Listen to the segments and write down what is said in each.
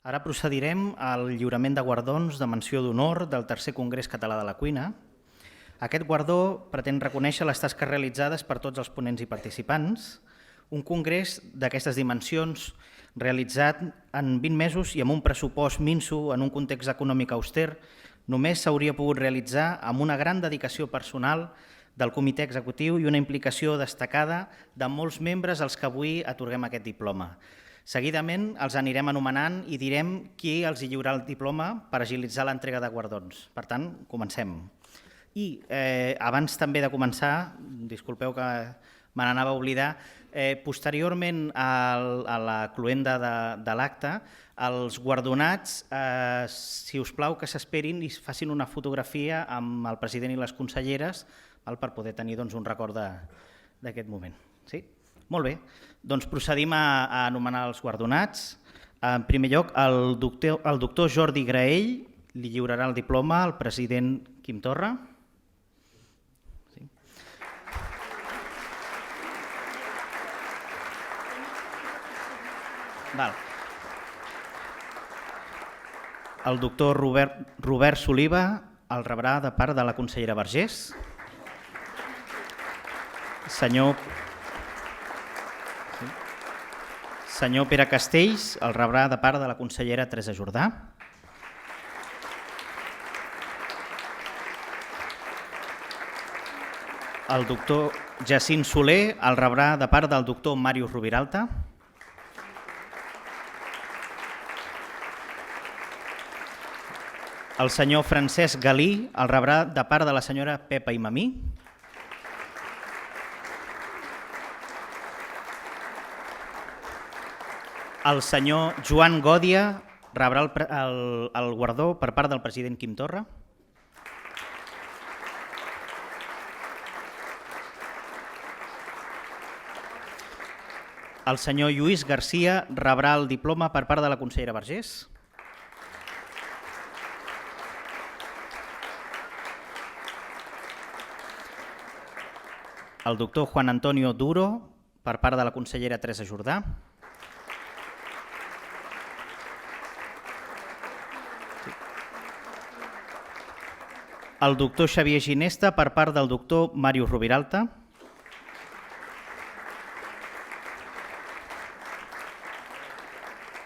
Ara procedirem al lliurament de guardons de menció d'honor del Tercer Congrés Català de la Cuina. Aquest guardó pretén reconèixer les tasques realitzades per tots els ponents i participants. Un congrés d'aquestes dimensions realitzat en 20 mesos i amb un pressupost minso en un context econòmic auster només s'hauria pogut realitzar amb una gran dedicació personal del comitè executiu i una implicació destacada de molts membres als que avui atorguem aquest diploma. Seguidament els anirem anomenant i direm qui els lliurarà el diploma per agilitzar l'entrega de guardons. Per tant, comencem. I abans també de començar, disculpeu que me n'anava a oblidar, posteriorment a la cloenda de l'acte, els guardonats, si us plau que s'esperin i facin una fotografia amb el president i les conselleres per poder tenir un record d'aquest moment. Sí? Molt bé, doncs procedim a anomenar els guardonats. En primer lloc, el doctor Jordi Graell li lliurarà el diploma al president Quim Torra. El doctor Robert Soliva el rebrà de part de la consellera Vergés. Senyor Pere Castells el rebrà de part de la consellera Teresa Jordà. El doctor Jacint Soler el rebrà de part del doctor Màrius Rubiralta. El senyor Francesc Galí el rebrà de part de la senyora Pepa Imamí. El senyor Joan Gòdia rebrà el guardó per part del president Quim Torra. El senyor Lluís Garcia rebrà el diploma per part de la consellera Vergés. El doctor Juan Antonio Duro per part de la consellera Teresa Jordà. El doctor Xavier Ginesta per part del doctor Màrius Rubiralta.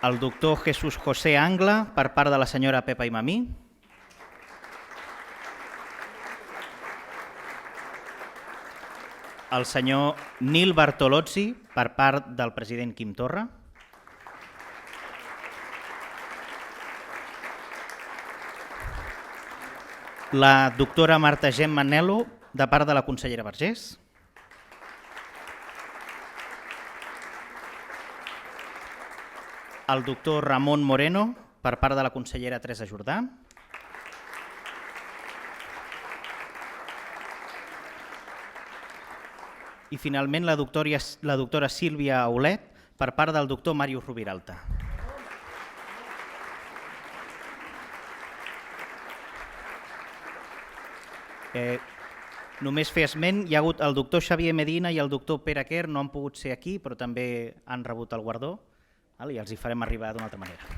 El doctor Jesús José Angla per part de la senyora Pepa Imamí. El senyor Nil Bartolozzi per part del president Quim Torra. La doctora Marta Gemma Nel·lo, de part de la consellera Vergés. El doctor Ramon Moreno, per part de la consellera Teresa Jordà. I finalment la doctora Sílvia Aulet, per part del doctor Màrius Rubiralta. Només fer esment, hi ha hagut el doctor Xavier Medina i el doctor Pere Quer, no han pogut ser aquí, però també han rebut el guardó i els hi farem arribar d'una altra manera.